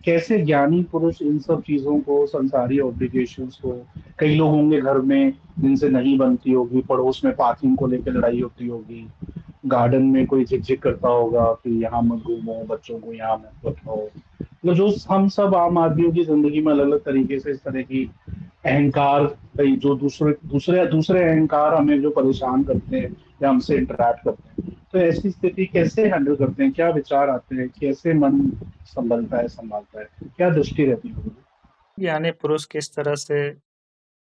कैसे ज्ञानी पुरुष इन सब चीजों को, संसारी ऑब्लिगेशंस को, कई लोग होंगे घर में जिनसे नहीं बनती होगी, पड़ोस में पार्किंग को लेकर लड़ाई होती होगी, गार्डन में कोई झिकझिक करता होगा कि यहाँ मत घूमो, बच्चों को यहाँ मत बैठाओ। मतलब जो हम सब आम आदमियों की जिंदगी में अलग अलग तरीके से इस तरह की अहंकार, कई जो दूसरे दूसरे दूसरे अहंकार हमें जो परेशान करते हैं या हमसे इंटरेक्ट करते हैं, तो ऐसी स्थिति कैसे हैंडल करते हैं, क्या विचार आते हैं, कैसे मन संभलता है, संभालता है, क्या दृष्टि रहती है? यानी पुरुष किस तरह से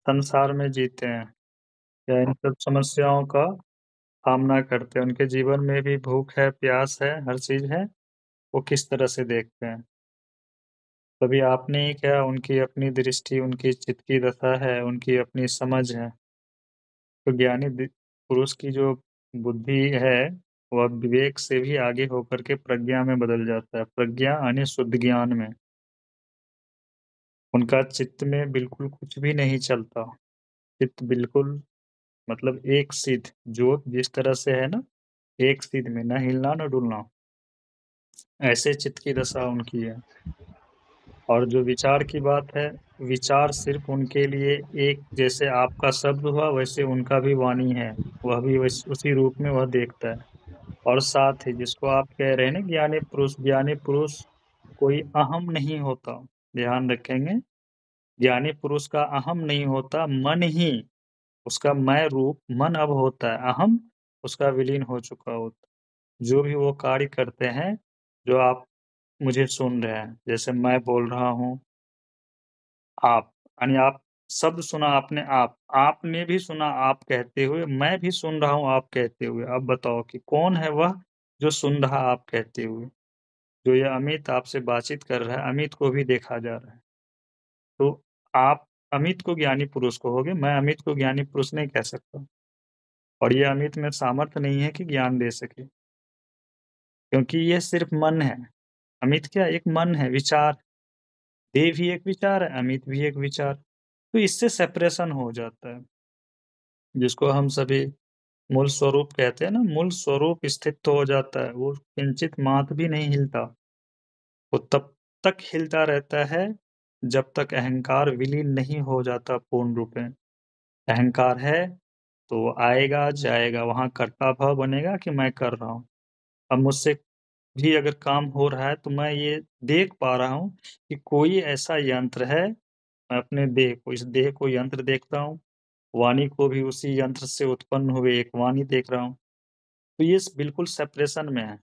संसार में जीते हैं या इन सब समस्याओं का सामना करते हैं, उनके जीवन में भी भूख है, प्यास है, हर चीज है, वो किस तरह से देखते हैं। तभी आपने ही क्या, उनकी अपनी दृष्टि, उनकी चित्त की दशा है, उनकी अपनी समझ है। तो पुरुष की जो बुद्धि है वह विवेक से भी आगे होकर के प्रज्ञा में बदल जाता है। प्रज्ञा यानी शुद्ध ज्ञान में उनका चित्त में बिल्कुल कुछ भी नहीं चलता। चित्त बिल्कुल, मतलब एक सिद्ध, जो जिस तरह से है ना, एक सिद्ध में न हिलना न डुलना, ऐसे चित्त की दशा उनकी है। और जो विचार की बात है, विचार सिर्फ उनके लिए एक, जैसे आपका शब्द हुआ वैसे उनका भी वाणी है, वह भी उसी रूप में वह देखता है। और साथ ही जिसको आप कह रहे हैं ना ज्ञानी पुरुष कोई अहम नहीं होता। ध्यान रखेंगे, ज्ञानी पुरुष का अहम नहीं होता, मन ही उसका मैं रूप मन अब होता है, अहम उसका विलीन हो चुका होता। जो भी वो कार्य करते हैं, जो आप मुझे सुन रहे हैं, जैसे मैं बोल रहा हूँ, आप, यानी आप शब्द सुना आपने, आपने भी सुना आप कहते हुए, मैं भी सुन रहा हूँ आप कहते हुए। अब बताओ कि कौन है वह जो सुन रहा आप कहते हुए। जो ये अमित आपसे बातचीत कर रहा है, अमित को भी देखा जा रहा है। तो आप अमित को ज्ञानी पुरुष कहोगे, मैं अमित को ज्ञानी पुरुष नहीं कह सकता। और ये अमित में सामर्थ्य नहीं है कि ज्ञान दे सके, क्योंकि ये सिर्फ मन है। अमित क्या, एक मन है, विचार। देह भी एक विचार है, अमित भी एक विचार। तो इससे सेपरेशन हो जाता है, जिसको हम सभी मूल स्वरूप कहते हैं ना, मूल स्वरूप स्थित तो हो जाता है, वो किंचित मात्र भी नहीं हिलता। वो तब तक हिलता रहता है जब तक अहंकार विलीन नहीं हो जाता पूर्ण रूप में। अहंकार है तो वो आएगा जाएगा, वहां कर्ता भाव बनेगा कि मैं कर रहा हूँ। अब मुझसे भी अगर काम हो रहा है तो मैं ये देख पा रहा हूँ कि कोई ऐसा यंत्र है। मैं अपने देह को, इस देह को यंत्र देखता हूँ, वाणी को भी उसी यंत्र से उत्पन्न हुए एक वाणी देख रहा हूँ। तो ये बिल्कुल सेपरेशन में है।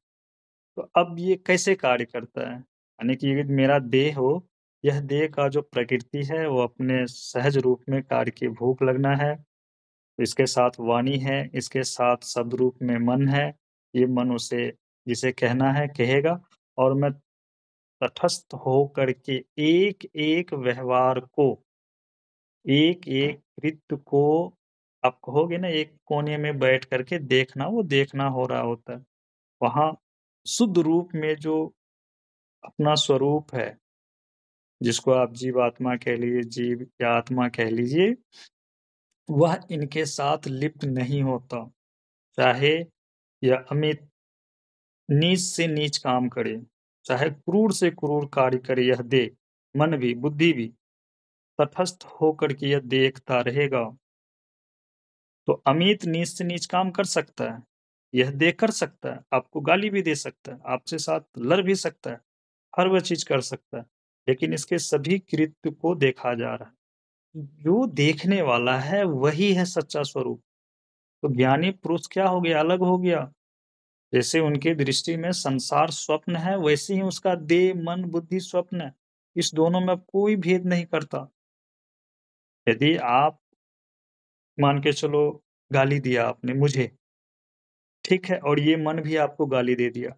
तो अब ये कैसे कार्य करता है, यानी कि ये मेरा देह हो, यह देह का जो प्रकृति है वो अपने सहज रूप में कार्य की, भूख लगना है, तो इसके साथ वाणी है, इसके साथ शब्द रूप में मन है। ये मन उसे जिसे कहना है कहेगा, और मैं तटस्थ हो करके एक एक व्यवहार को, एक एक कृत्य को, आप कहोगे ना एक कोने में बैठ करके देखना, वो देखना हो रहा होता है। वहां शुद्ध रूप में जो अपना स्वरूप है, जिसको आप जीवात्मा कह लीजिए, जीव या आत्मा कह लीजिए, वह इनके साथ लिप्त नहीं होता। चाहे यह अमित नीच से नीच काम करे, चाहे क्रूर से क्रूर कार्य करे, यह दे, मन भी बुद्धि भी तटस्थ होकर के यह देखता रहेगा। तो अमित नीच से नीच काम कर सकता है, यह दे कर सकता है, आपको गाली भी दे सकता है, आपसे साथ लड़ भी सकता है, हर वह चीज कर सकता है, लेकिन इसके सभी कृत्य को देखा जा रहा है। जो देखने वाला है वही है सच्चा स्वरूप। तो ज्ञानी पुरुष क्या हो गया, अलग हो गया। जैसे उनकी दृष्टि में संसार स्वप्न है, वैसे ही उसका देह मन बुद्धि स्वप्न है। इस दोनों में कोई भेद नहीं करता। यदि आप मान के चलो, गाली दिया आपने मुझे, ठीक है, और ये मन भी आपको गाली दे दिया,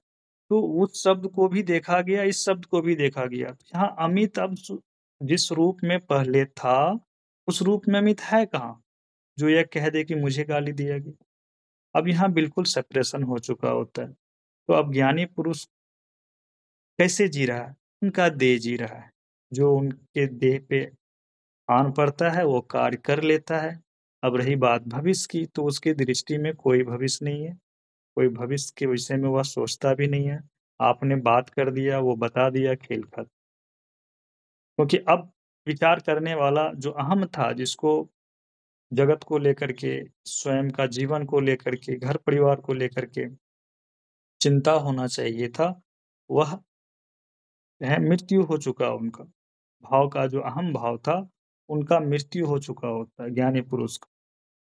तो उस शब्द को भी देखा गया, इस शब्द को भी देखा गया। यहाँ अमित अब जिस रूप में पहले था, उस रूप में अमित है कहाँ, जो यह कह दे कि मुझे गाली दिया गया। अब यहाँ बिल्कुल सेपरेशन हो चुका होता है। तो अब ज्ञानी पुरुष कैसे जी रहा है, उनका देह जी रहा है। जो उनके देह पे आन पड़ता है वो कार्य कर लेता है। अब रही बात भविष्य की, तो उसकी दृष्टि में कोई भविष्य नहीं है, कोई भविष्य के विषय में वह सोचता भी नहीं है। आपने बात कर दिया, वो बता दिया, खेल खत्म। क्योंकि अब विचार करने वाला जो अहम था, जिसको जगत को लेकर के, स्वयं का जीवन को लेकर के, घर परिवार को लेकर के चिंता होना चाहिए था, वह है मृत्यु हो चुका उनका। भाव का जो अहम भाव था, उनका मृत्यु हो चुका होता है ज्ञानी पुरुष का।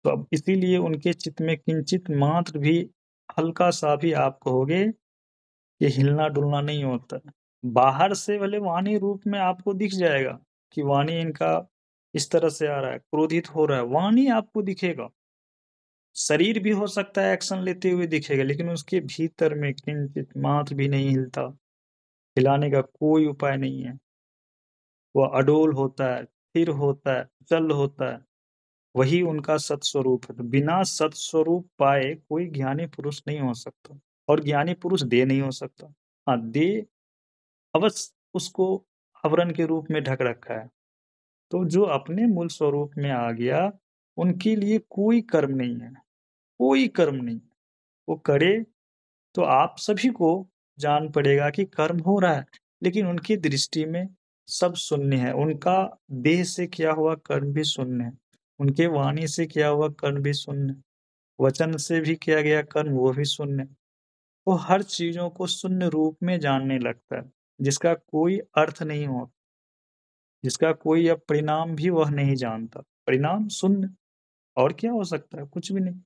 तो अब इसीलिए उनके चित्त में किंचित मात्र भी, हल्का-सा भी आप कहोगे कि हिलना-डुलना नहीं होता है। बाहर से भले वाणी रूप में आपको दिख जाएगा कि वाणी इनका इस तरह से आ रहा है, क्रोधित हो रहा है, वाणी आपको दिखेगा। शरीर भी हो सकता है एक्शन लेते हुए दिखेगा, लेकिन उसके भीतर में किंचित मात्र भी नहीं हिलता। हिलाने का कोई उपाय नहीं है। वह अडोल होता है, स्थिर होता है, चल होता है। वही उनका सत्स्वरूप है। तो बिना सत्स्वरूप पाए कोई ज्ञानी पुरुष नहीं हो सकता, और ज्ञानी पुरुष देह नहीं हो सकता। हाँ, देह अवश्य उसको आवरण के रूप में ढक रखा है। तो जो अपने मूल स्वरूप में आ गया, उनके लिए कोई कर्म नहीं है, कोई कर्म नहीं। वो करे तो आप सभी को जान पड़ेगा कि कर्म हो रहा है, लेकिन उनकी दृष्टि में सब शून्य है। उनका देह से किया हुआ कर्म भी शून्य है, उनके वाणी से किया हुआ कर्म भी शून्य है, वचन से भी किया गया कर्म वो भी शून्य है। वो हर चीज़ों को शून्य रूप में जानने लगता है, जिसका कोई अर्थ नहीं होता, जिसका कोई अब परिणाम भी वह नहीं जानता। परिणाम शून्य, और क्या हो सकता है? कुछ भी नहीं।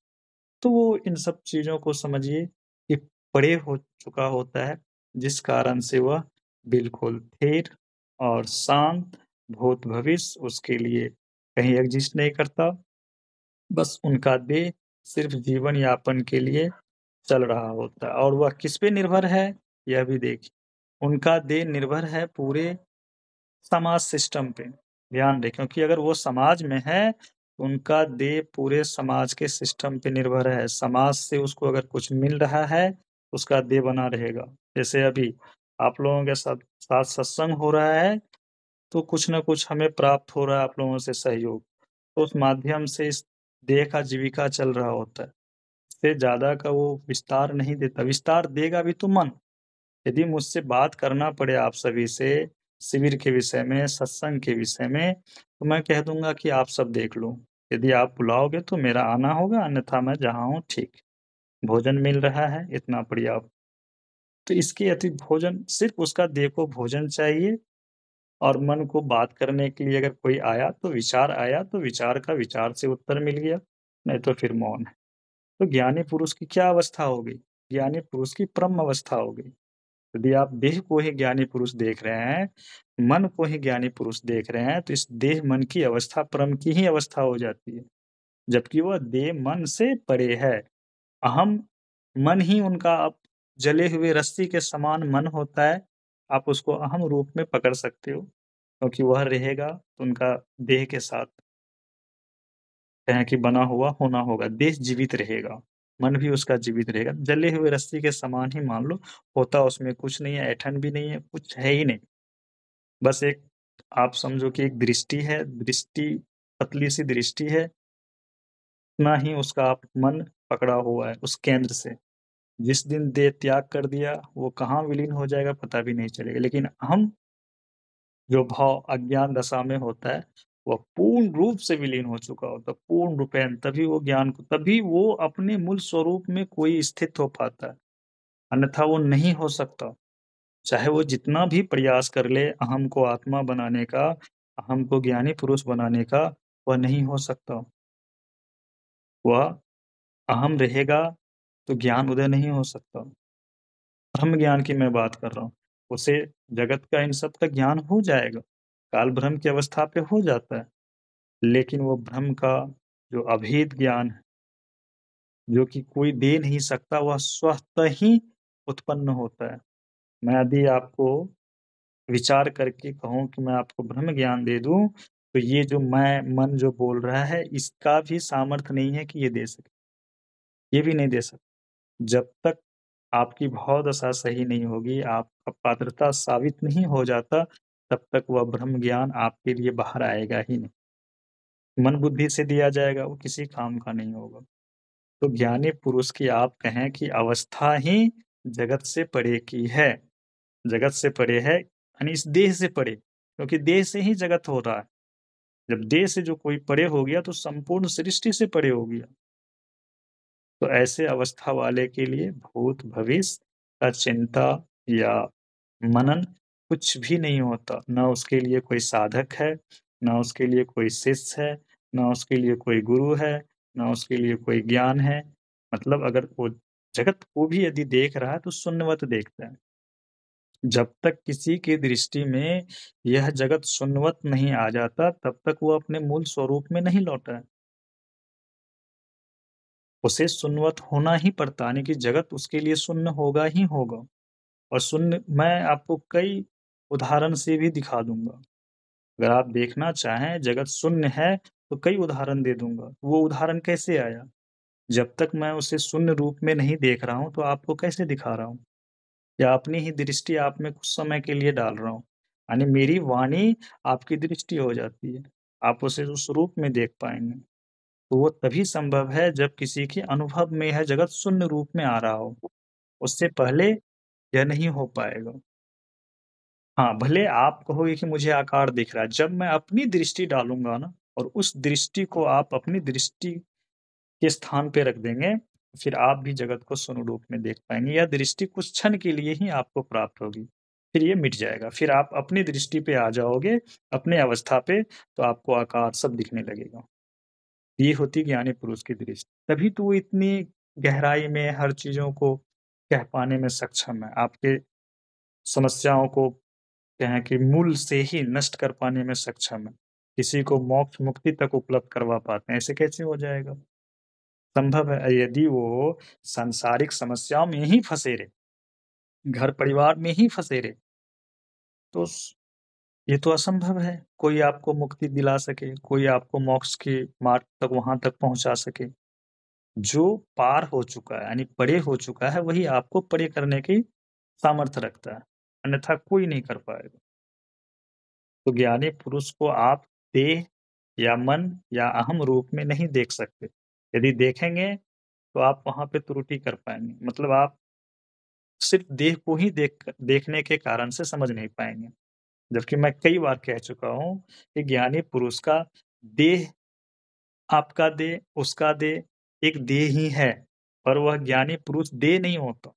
तो वो इन सब चीज़ों को समझिए कि परे हो चुका होता है, जिस कारण से वह बिल्कुल स्थिर और शांत, भूत भविष्य उसके लिए कहीं एक्जिस्ट नहीं करता। बस उनका देह सिर्फ़ जीवन यापन के लिए चल रहा होता है, और वह किस पे निर्भर है, यह भी देखिए। उनका देह निर्भर है पूरे समाज सिस्टम पे। ध्यान दें, क्योंकि अगर वो समाज में है, तो उनका देह पूरे समाज के सिस्टम पे निर्भर है। समाज से उसको अगर कुछ मिल रहा है, उसका देह बना रहेगा। जैसे अभी आप लोगों के साथ साथ सत्संग हो रहा है, तो कुछ न कुछ हमें प्राप्त हो रहा है आप लोगों से सहयोग। तो उस माध्यम से इस देह का जीविका चल रहा होता है। इससे ज़्यादा का वो विस्तार नहीं देता। विस्तार देगा भी तो मन। यदि मुझसे बात करना पड़े आप सभी से, शिविर के विषय में, सत्संग के विषय में, तो मैं कह दूँगा कि आप सब देख लो। यदि आप बुलाओगे तो मेरा आना होगा, अन्यथा मैं जहाँ हूँ ठीक। भोजन मिल रहा है, इतना पर्याप्त। तो इसके अतिरिक्त भोजन, सिर्फ़ उसका देह को भोजन चाहिए, और मन को बात करने के लिए अगर कोई आया, तो विचार आया, तो विचार का विचार से उत्तर मिल गया, नहीं तो फिर मौन है। तो ज्ञानी पुरुष की क्या अवस्था हो गई? ज्ञानी पुरुष की परम अवस्था हो गई। यदि आप देह को ही ज्ञानी पुरुष देख रहे हैं, मन को ही ज्ञानी पुरुष देख रहे हैं, तो इस देह मन की अवस्था परम की ही अवस्था हो जाती है। जबकि वह देह मन से परे है। अहम मन ही उनका अब जले हुए रस्सी के समान मन होता है। आप उसको अहम रूप में पकड़ सकते हो, क्योंकि वह रहेगा तो उनका देह के साथ कहें कि बना हुआ होना होगा। देह जीवित रहेगा, मन भी उसका जीवित रहेगा। जले हुए रस्सी के समान ही मान लो, होता उसमें कुछ नहीं है, ऐंठन भी नहीं है, कुछ है ही नहीं। बस एक, आप समझो कि एक दृष्टि है, दृष्टि पतली-सी दृष्टि है, उतना ही उसका आप मन पकड़ा हुआ है उस केंद्र से। जिस दिन देह त्याग कर दिया, वो कहाँ विलीन हो जाएगा पता भी नहीं चलेगा। लेकिन हम, जो भाव अज्ञान दशा में होता है, वह पूर्ण रूप से विलीन हो चुका होता है, पूर्ण रूपेण। तभी वो ज्ञान को, तभी वो अपने मूल स्वरूप में कोई स्थित हो पाता है, अन्यथा वो नहीं हो सकता। चाहे वो जितना भी प्रयास कर ले अहम को आत्मा बनाने का, अहम को ज्ञानी पुरुष बनाने का, वह नहीं हो सकता। वह अहम रहेगा तो ज्ञान उदय नहीं हो सकता। ब्रह्म ज्ञान की मैं बात कर रहा हूँ। उसे जगत का, इन सब का ज्ञान हो जाएगा, काल ब्रह्म की अवस्था पे हो जाता है। लेकिन वो ब्रह्म का जो अभेद ज्ञान है, जो कि कोई दे नहीं सकता, वह स्वतः ही उत्पन्न होता है। मैं यदि आपको विचार करके कहूँ कि मैं आपको ब्रह्म ज्ञान दे दूँ, तो ये जो मैं मन जो बोल रहा है, इसका भी सामर्थ्य नहीं है कि ये दे सके। ये भी नहीं दे सकता। जब तक आपकी भाव दशा सही नहीं होगी, आपका पात्रता साबित नहीं हो जाता, तब तक वह ब्रह्म ज्ञान आपके लिए बाहर आएगा ही नहीं। मन बुद्धि से दिया जाएगा, वो किसी काम का नहीं होगा। तो ज्ञानी पुरुष की आप कहें कि अवस्था ही जगत से परे की है। जगत से परे है, यानी इस देह से परे। क्योंकि देह से ही जगत हो रहा है। जब देह से जो कोई परे हो गया तो संपूर्ण सृष्टि से परे हो गया। तो ऐसे अवस्था वाले के लिए भूत भविष्य का चिंता या मनन कुछ भी नहीं होता। ना उसके लिए कोई साधक है, ना उसके लिए कोई शिष्य है, ना उसके लिए कोई गुरु है, ना उसके लिए कोई ज्ञान है। मतलब अगर वो जगत को भी यदि देख रहा है तो शून्यवत देखता है। जब तक किसी की दृष्टि में यह जगत शून्यवत नहीं आ जाता, तब तक वो अपने मूल स्वरूप में नहीं लौटा है। उसे शून्यवत होना ही पड़ता है, यानी कि जगत उसके लिए शून्य होगा ही होगा। और शून्य मैं आपको कई उदाहरण से भी दिखा दूँगा। अगर आप देखना चाहें जगत शून्य है, तो कई उदाहरण दे दूँगा। वो उदाहरण कैसे आया? जब तक मैं उसे शून्य रूप में नहीं देख रहा हूँ, तो आपको कैसे दिखा रहा हूँ? या अपनी ही दृष्टि आप में कुछ समय के लिए डाल रहा हूँ। यानी मेरी वाणी आपकी दृष्टि हो जाती है। आप उसे उस रूप में देख पाएँगे। तो वो तभी संभव है जब किसी के अनुभव में यह जगत शून्य रूप में आ रहा हो। उससे पहले यह नहीं हो पाएगा। हाँ, भले आप कहोगे कि मुझे आकार दिख रहा है, जब मैं अपनी दृष्टि डालूँगा ना और उस दृष्टि को आप अपनी दृष्टि के स्थान पे रख देंगे, फिर आप भी जगत को शून्य रूप में देख पाएँगे। यह दृष्टि कुछ क्षण के लिए ही आपको प्राप्त होगी, फिर ये मिट जाएगा। फिर आप अपनी दृष्टि पे आ जाओगे, अपने अवस्था पे, तो आपको आकार सब दिखने लगेगा। ये होती ज्ञानी पुरुष की दृष्टि। तभी तो वो इतनी गहराई में हर चीज़ों को कह पाने में सक्षम है। आपके समस्याओं को कहें कि मूल से ही नष्ट कर पाने में सक्षम है। किसी को मोक्ष मुक्ति तक उपलब्ध करवा पाते हैं, ऐसे कैसे हो जाएगा? संभव है यदि वो सांसारिक समस्याओं में ही फँसे रहे, घर परिवार में ही फँसे रहे, तो स ये तो असंभव है, कोई आपको मुक्ति दिला सके, कोई आपको मोक्ष के मार्ग तक वहाँ तक पहुँचा सके। जो पार हो चुका है, यानी परे हो चुका है, वही आपको परे करने की सामर्थ्य रखता है, अन्यथा कोई नहीं कर पाएगा। तो ज्ञानी पुरुष को आप देह या मन या अहम रूप में नहीं देख सकते। यदि देखेंगे तो आप वहाँ पे त्रुटि कर पाएँगे। मतलब आप सिर्फ़ देह को ही देखने के कारण से समझ नहीं पाएँगे। जबकि मैं कई बार कह चुका हूँ कि ज्ञानी पुरुष का देह आपका देह, उसका देह एक देह ही है, पर वह ज्ञानी पुरुष देह नहीं होता।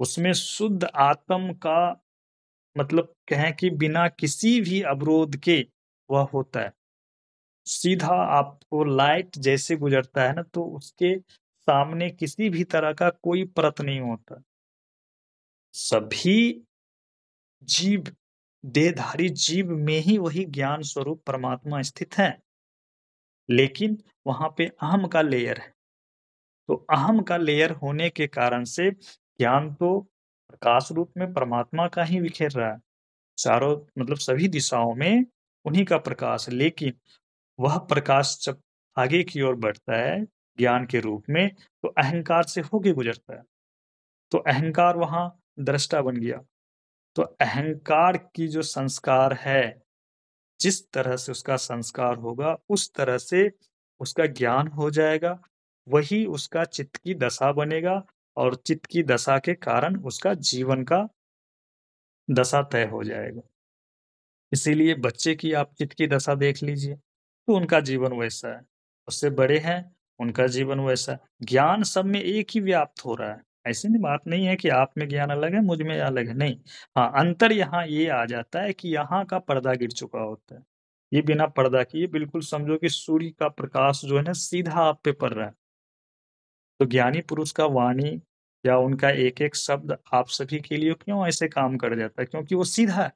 उसमें शुद्ध आत्म का मतलब कहें कि बिना किसी भी अवरोध के वह होता है। सीधा आपको लाइट जैसे गुज़रता है ना, तो उसके सामने किसी भी तरह का कोई परत नहीं होता। सभी जीव, देहधारी जीव में ही वही ज्ञान स्वरूप परमात्मा स्थित है, लेकिन वहाँ पे अहम का लेयर है। तो अहम का लेयर होने के कारण से ज्ञान तो प्रकाश रूप में परमात्मा का ही बिखेर रहा है। चारों मतलब सभी दिशाओं में उन्हीं का प्रकाश है, लेकिन वह प्रकाश जब आगे की ओर बढ़ता है ज्ञान के रूप में, तो अहंकार से होके गुजरता है। तो अहंकार वहाँ दृष्टा बन गया। तो अहंकार की जो संस्कार है, जिस तरह से उसका संस्कार होगा, उस तरह से उसका ज्ञान हो जाएगा, वही उसका चित्त की दशा बनेगा और चित्त की दशा के कारण उसका जीवन का दशा तय हो जाएगा। इसीलिए बच्चे की आप चित्त की दशा देख लीजिए, तो उनका जीवन वैसा है। उससे बड़े हैं, उनका जीवन वैसा है। ज्ञान सब में एक ही व्याप्त हो रहा है। ऐसी नहीं बात नहीं है कि आप में ज्ञान अलग है, मुझ में अलग है, नहीं। हाँ, अंतर यहाँ ये आ जाता है कि यहाँ का पर्दा गिर चुका होता है। ये बिना पर्दा किए बिल्कुल समझो कि सूर्य का प्रकाश जो है ना सीधा आप पे पड़ रहा है। तो ज्ञानी पुरुष का वाणी या उनका एक-एक शब्द आप सभी के लिए क्यों ऐसे काम कर जाता है? क्योंकि वो सीधा है।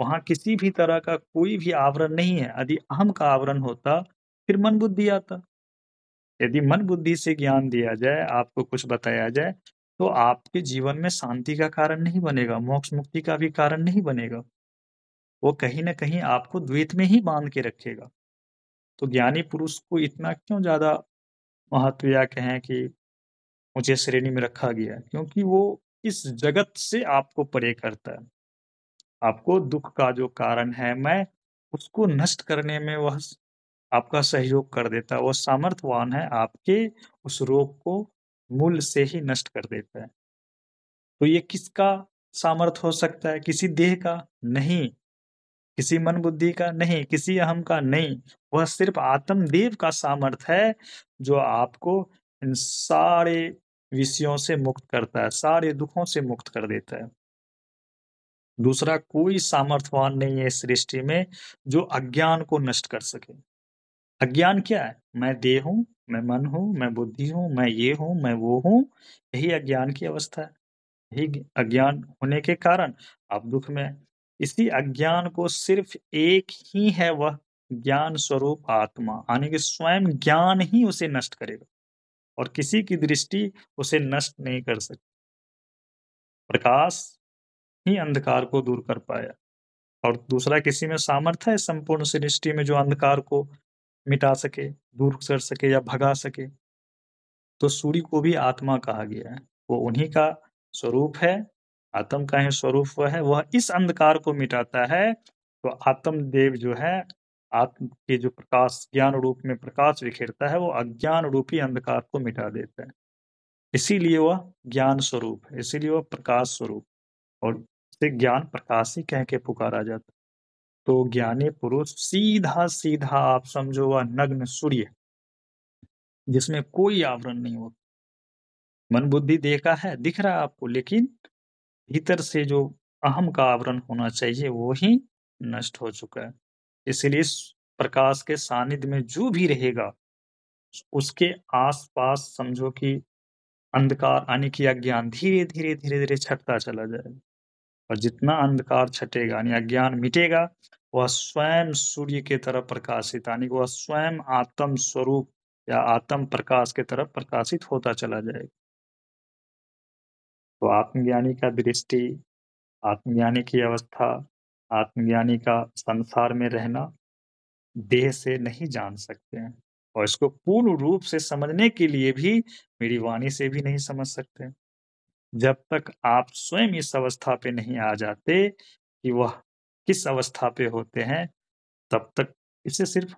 वहाँ किसी भी तरह का कोई भी आवरण नहीं है। यदि अहम का आवरण होता, फिर मन बुद्धि आता। यदि मन बुद्धि से ज्ञान दिया जाए, आपको कुछ बताया जाए, तो आपके जीवन में शांति का कारण नहीं बनेगा, मोक्ष मुक्ति का भी कारण नहीं बनेगा। वो कहीं न कहीं आपको द्वैत में ही बाँध के रखेगा। तो ज्ञानी पुरुष को इतना क्यों ज़्यादा महत्व या कहें कि ऊँचे श्रेणी में रखा गया है? क्योंकि वो इस जगत से आपको परे करता है। आपको दुःख का जो कारण है मैं, उसको नष्ट करने में वह आपका सहयोग कर देता है। वो सामर्थ्यवान है, आपके उस रोग को मूल से ही नष्ट कर देता है। तो ये किसका सामर्थ्य हो सकता है? किसी देह का? नहीं, किसी मन बुद्धि का नहीं, किसी अहम का नहीं, वह सिर्फ आत्मदेव का सामर्थ्य है जो आपको इन सारे विषयों से मुक्त करता है, सारे दुखों से मुक्त कर देता है। दूसरा कोई सामर्थ्यवान नहीं है इस सृष्टि में जो अज्ञान को नष्ट कर सके। अज्ञान क्या है? मैं देह हूँ, मैं मन हूँ, मैं बुद्धि हूँ, मैं ये हूँ, मैं वो हूँ, यही अज्ञान की अवस्था है। यही अज्ञान होने के कारण आप दुःख में हैं। इसी अज्ञान को सिर्फ एक ही है वह ज्ञान स्वरूप आत्मा, यानी कि स्वयं ज्ञान ही उसे नष्ट करेगा और किसी की दृष्टि उसे नष्ट नहीं कर सकती। प्रकाश ही अंधकार को दूर कर पाया और दूसरा किसी में सामर्थ्य है संपूर्ण सृष्टि में जो अंधकार को मिटा सके, दूर कर सके या भगा सके। तो सूर्य को भी आत्मा कहा गया है। वो उन्हीं का स्वरूप है, आत्म का ही स्वरूप वह है, वह इस अंधकार को मिटाता है। तो आत्म देव जो है, आत्म के जो प्रकाश ज्ञान रूप में प्रकाश बिखेरता है, वो अज्ञान रूपी अंधकार को मिटा देता है। इसीलिए वह ज्ञान स्वरूप है, इसीलिए वह प्रकाश स्वरूप और उसे ज्ञान प्रकाश ही कह के पुकारा जाता है। तो ज्ञानी पुरुष सीधा-सीधा आप समझो वह नग्न सूर्य जिसमें कोई आवरण नहीं होता। मन बुद्धि देह का है, दिख रहा है आपको, लेकिन भीतर से जो अहम का आवरण होना चाहिए वो ही नष्ट हो चुका है। इसीलिए इस प्रकाश के सानिध्य में जो भी रहेगा, उसके आस-पास समझो कि अंधकार यानी कि अज्ञान धीरे-धीरे, धीरे-धीरे छँटता चला जाएगा और जितना अंधकार छँटेगा यानी अज्ञान मिटेगा, वह स्वयं सूर्य की तरह प्रकाशित यानी कि वह स्वयं आत्म स्वरूप या आत्म प्रकाश की तरफ प्रकाशित होता चला जाएगा। तो आत्मज्ञानी का दृष्टि, आत्मज्ञानी की अवस्था, आत्मज्ञानी का संसार में रहना देह से नहीं जान सकते हैं और इसको पूर्ण रूप से समझने के लिए भी मेरी वाणी से भी नहीं समझ सकते। जब तक आप स्वयं इस अवस्था पे नहीं आ जाते कि वह किस अवस्था पे होते हैं, तब तक इसे सिर्फ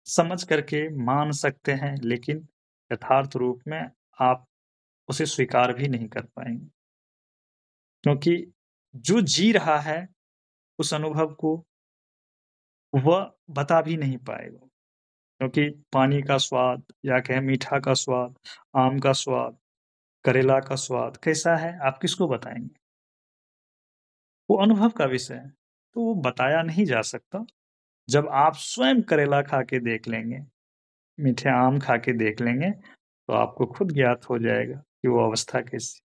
समझ करके मान सकते हैं, लेकिन यथार्थ रूप में आप उसे स्वीकार भी नहीं कर पाएँगे। क्योंकि जो जी रहा है उस अनुभव को वह बता भी नहीं पाएगा क्योंकि पानी का स्वाद या कहें मीठा का स्वाद, आम का स्वाद, करेला का स्वाद कैसा है आप किसको बताएँगे? वो अनुभव का विषय है, तो वो बताया नहीं जा सकता। जब आप स्वयं करेला खा के देख लेंगे, मीठे आम खा के देख लेंगे, तो आपको खुद ज्ञात हो जाएगा कि वो अवस्था कैसी।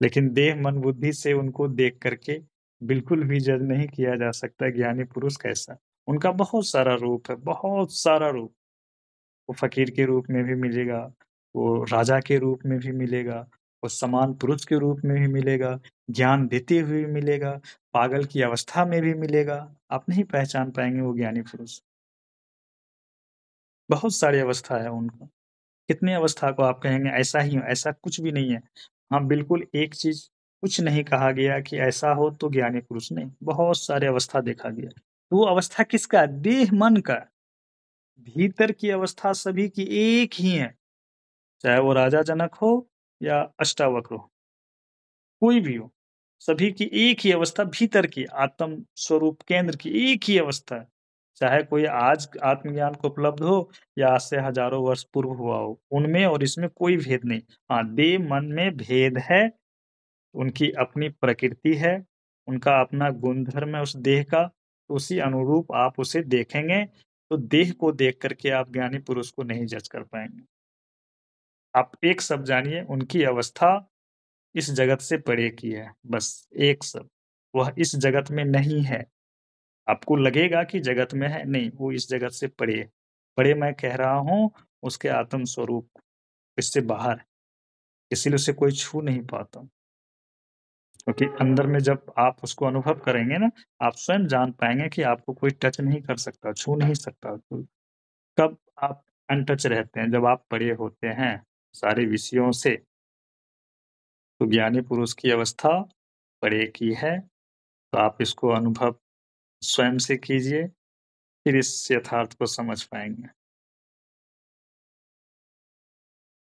लेकिन देह, मन, बुद्धि से उनको देख कर के बिल्कुल भी जज नहीं किया जा सकता ज्ञानी पुरुष कैसा। उनका बहुत सारा रूप है, बहुत सारा रूप। वो फ़कीर के रूप में भी मिलेगा, वो राजा के रूप में भी मिलेगा, वो समान पुरुष के रूप में भी मिलेगा, ज्ञान देते हुए भी मिलेगा, पागल की अवस्था में भी मिलेगा। आप नहीं पहचान पाएँगे वो ज्ञानी पुरुष। बहुत सारी अवस्था है उनका। कितनी अवस्था को आप कहेंगे ऐसा ही हो, ऐसा कुछ भी नहीं है। हाँ, बिल्कुल एक चीज़ कुछ नहीं कहा गया कि ऐसा हो तो ज्ञानी पुरुष नहीं, बहुत सारे अवस्था देखा गया। तो वो अवस्था किसका? देह, मन का। भीतर की अवस्था सभी की एक ही है, चाहे वो राजा जनक हो या अष्टावक्र हो, कोई भी हो। सभी की एक ही अवस्था भीतर की, आत्म स्वरूप केंद्र की एक ही अवस्था है। चाहे कोई आज आत्मज्ञान को उपलब्ध हो या आज से हज़ारों वर्ष पूर्व हुआ हो, उनमें और इसमें कोई भेद नहीं। हाँ, देह, मन में भेद है, उनकी अपनी प्रकृति है, उनका अपना गुणधर्म है उस देह का, तो उसी अनुरूप आप उसे देखेंगे, तो देह को देख कर के आप ज्ञानी पुरुष को नहीं जज कर पाएँगे। आप एक शब्द जानिए, उनकी अवस्था इस जगत से परे की है, बस एक शब्द। वह इस जगत में नहीं है। आपको लगेगा कि जगत में है, नहीं, वो इस जगत से परे है। परे मैं कह रहा हूँ, उसके आत्म स्वरूप इससे बाहर है, इसीलिए उसे कोई छू नहीं पाता। क्योंकि अंदर में जब आप उसको अनुभव करेंगे ना, आप स्वयं जान पाएँगे कि आपको कोई टच नहीं कर सकता, छू नहीं सकता कोई। कब आप अनटच रहते हैं? जब आप परे होते हैं सारे विषयों से, तो ज्ञानी पुरुष की अवस्था परे की है, तो आप इसको अनुभव स्वयं से कीजिए, फिर इस यथार्थ को समझ पाएँगे।